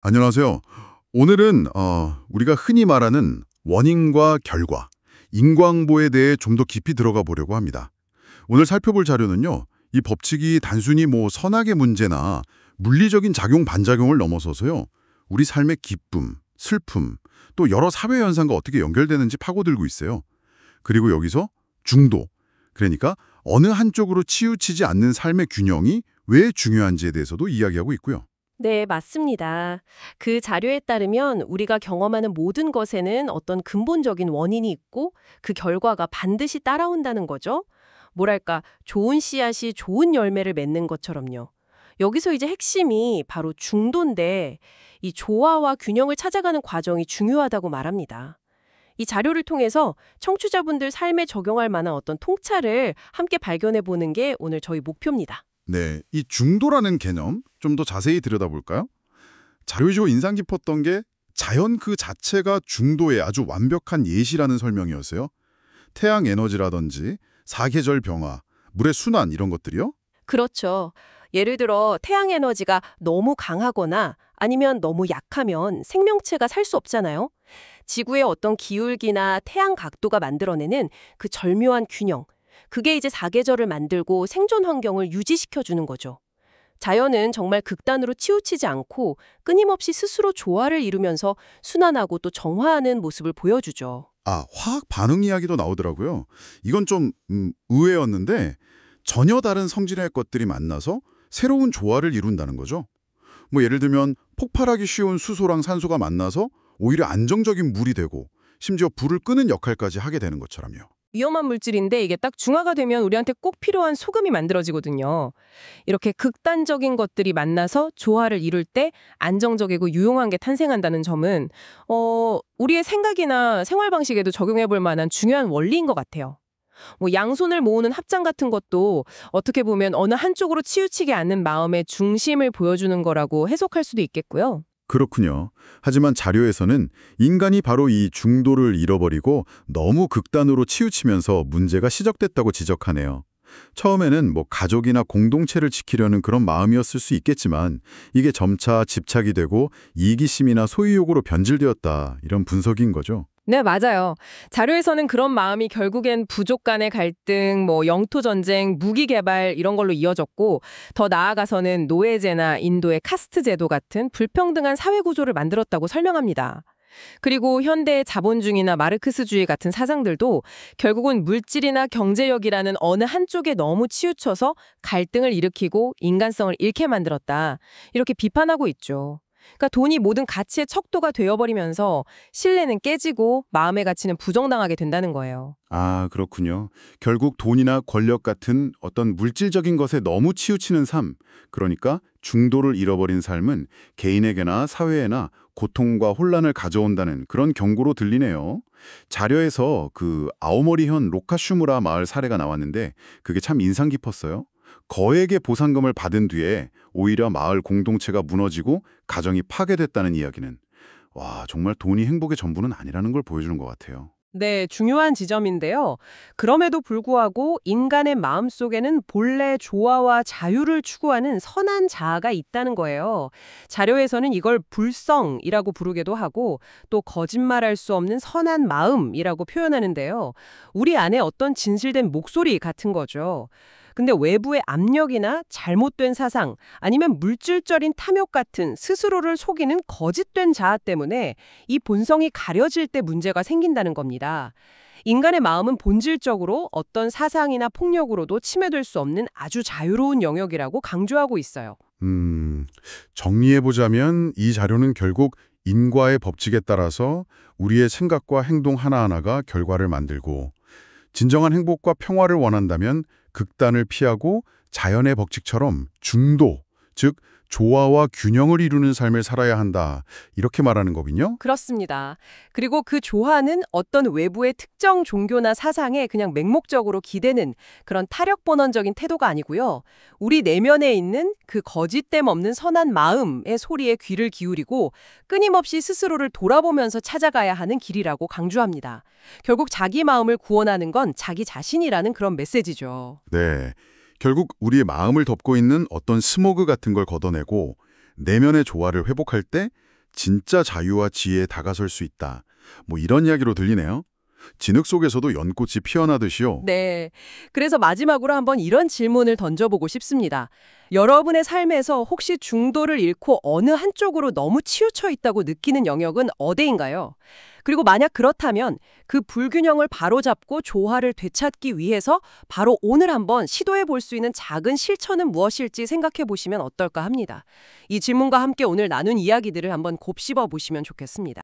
안녕하세요. 오늘은 우리가 흔히 말하는 원인과 결과, 인과응보에 대해 좀 더 깊이 들어가 보려고 합니다. 오늘 살펴볼 자료는요. 이 법칙이 단순히 선악의 문제나 물리적인 작용 반작용을 넘어서서요. 우리 삶의 기쁨, 슬픔, 또 여러 사회 현상과 어떻게 연결되는지 파고들고 있어요. 그리고 여기서 중도, 그러니까 어느 한쪽으로 치우치지 않는 삶의 균형이 왜 중요한지에 대해서도 이야기하고 있고요. 네, 맞습니다. 그 자료에 따르면 우리가 경험하는 모든 것에는 어떤 근본적인 원인이 있고 그 결과가 반드시 따라온다는 거죠. 뭐랄까, 좋은 씨앗이 좋은 열매를 맺는 것처럼요. 여기서 이제 핵심이 바로 중도인데 이 조화와 균형을 찾아가는 과정이 중요하다고 말합니다. 이 자료를 통해서 청취자분들 삶에 적용할 만한 어떤 통찰을 함께 발견해 보는 게 오늘 저희 목표입니다. 네, 이 중도라는 개념 좀 더 자세히 들여다볼까요? 자료적으로 인상 깊었던 게 자연 그 자체가 중도의 아주 완벽한 예시라는 설명이었어요. 태양 에너지라든지 사계절 변화, 물의 순환 이런 것들이요. 그렇죠. 예를 들어 태양 에너지가 너무 강하거나 아니면 너무 약하면 생명체가 살 수 없잖아요. 지구의 어떤 기울기나 태양 각도가 만들어내는 그 절묘한 균형. 그게 이제 사계절을 만들고 생존 환경을 유지시켜 주는 거죠. 자연은 정말 극단으로 치우치지 않고 끊임없이 스스로 조화를 이루면서 순환하고 또 정화하는 모습을 보여주죠. 아, 화학 반응 이야기도 나오더라고요. 이건 좀 의외였는데 전혀 다른 성질의 것들이 만나서 새로운 조화를 이룬다는 거죠. 예를 들면 폭발하기 쉬운 수소랑 산소가 만나서 오히려 안정적인 물이 되고 심지어 불을 끄는 역할까지 하게 되는 것처럼요. 위험한 물질인데 이게 딱 중화가 되면 우리한테 꼭 필요한 소금이 만들어지거든요. 이렇게 극단적인 것들이 만나서 조화를 이룰 때 안정적이고 유용한 게 탄생한다는 점은 우리의 생각이나 생활 방식에도 적용해 볼 만한 중요한 원리인 것 같아요. 양손을 모으는 합장 같은 것도 어떻게 보면 어느 한쪽으로 치우치게 않는 마음의 중심을 보여주는 거라고 해석할 수도 있겠고요. 그렇군요. 하지만 자료에서는 인간이 바로 이 중도를 잃어버리고 너무 극단으로 치우치면서 문제가 시작됐다고 지적하네요. 처음에는 가족이나 공동체를 지키려는 그런 마음이었을 수 있겠지만 이게 점차 집착이 되고 이기심이나 소유욕으로 변질되었다 이런 분석인 거죠. 네, 맞아요. 자료에서는 그런 마음이 결국엔 부족 간의 갈등, 영토 전쟁, 무기 개발 이런 걸로 이어졌고 더 나아가서는 노예제나 인도의 카스트 제도 같은 불평등한 사회 구조를 만들었다고 설명합니다. 그리고 현대의 자본주의나 마르크스주의 같은 사상들도 결국은 물질이나 경제력이라는 어느 한쪽에 너무 치우쳐서 갈등을 일으키고 인간성을 잃게 만들었다. 이렇게 비판하고 있죠. 그러니까 돈이 모든 가치의 척도가 되어버리면서 신뢰는 깨지고 마음의 가치는 부정당하게 된다는 거예요. 아, 그렇군요. 결국 돈이나 권력 같은 어떤 물질적인 것에 너무 치우치는 삶, 그러니까 중도를 잃어버린 삶은 개인에게나 사회에나 고통과 혼란을 가져온다는 그런 경고로 들리네요. 자료에서 그 아오모리현 로카슈무라 마을 사례가 나왔는데 그게 참 인상 깊었어요. 거액의 보상금을 받은 뒤에 오히려 마을 공동체가 무너지고 가정이 파괴됐다는 이야기는 와, 정말 돈이 행복의 전부는 아니라는 걸 보여주는 것 같아요. 네, 중요한 지점인데요. 그럼에도 불구하고 인간의 마음속에는 본래 조화와 자유를 추구하는 선한 자아가 있다는 거예요. 자료에서는 이걸 불성이라고 부르기도 하고 또 거짓말할 수 없는 선한 마음이라고 표현하는데요. 우리 안에 어떤 진실된 목소리 같은 거죠. 근데 외부의 압력이나 잘못된 사상 아니면 물질적인 탐욕 같은 스스로를 속이는 거짓된 자아 때문에 이 본성이 가려질 때 문제가 생긴다는 겁니다. 인간의 마음은 본질적으로 어떤 사상이나 폭력으로도 침해될 수 없는 아주 자유로운 영역이라고 강조하고 있어요. 정리해보자면 이 자료는 결국 인과의 법칙에 따라서 우리의 생각과 행동 하나하나가 결과를 만들고 진정한 행복과 평화를 원한다면 극단을 피하고 자연의 법칙처럼 중도, 즉 조화와 균형을 이루는 삶을 살아야 한다. 이렇게 말하는 거군요. 그렇습니다. 그리고 그 조화는 어떤 외부의 특정 종교나 사상에 그냥 맹목적으로 기대는 그런 타력본원적인 태도가 아니고요. 우리 내면에 있는 그 거짓됨 없는 선한 마음의 소리에 귀를 기울이고 끊임없이 스스로를 돌아보면서 찾아가야 하는 길이라고 강조합니다. 결국 자기 마음을 구원하는 건 자기 자신이라는 그런 메시지죠. 네. 결국 우리의 마음을 덮고 있는 어떤 스모그 같은 걸 걷어내고 내면의 조화를 회복할 때 진짜 자유와 지혜에 다가설 수 있다. 뭐 이런 이야기로 들리네요. 진흙 속에서도 연꽃이 피어나듯이요. 네. 그래서 마지막으로 한번 이런 질문을 던져보고 싶습니다. 여러분의 삶에서 혹시 중도를 잃고 어느 한쪽으로 너무 치우쳐 있다고 느끼는 영역은 어디인가요? 그리고 만약 그렇다면 그 불균형을 바로잡고 조화를 되찾기 위해서 바로 오늘 한번 시도해 볼 수 있는 작은 실천은 무엇일지 생각해 보시면 어떨까 합니다. 이 질문과 함께 오늘 나눈 이야기들을 한번 곱씹어 보시면 좋겠습니다.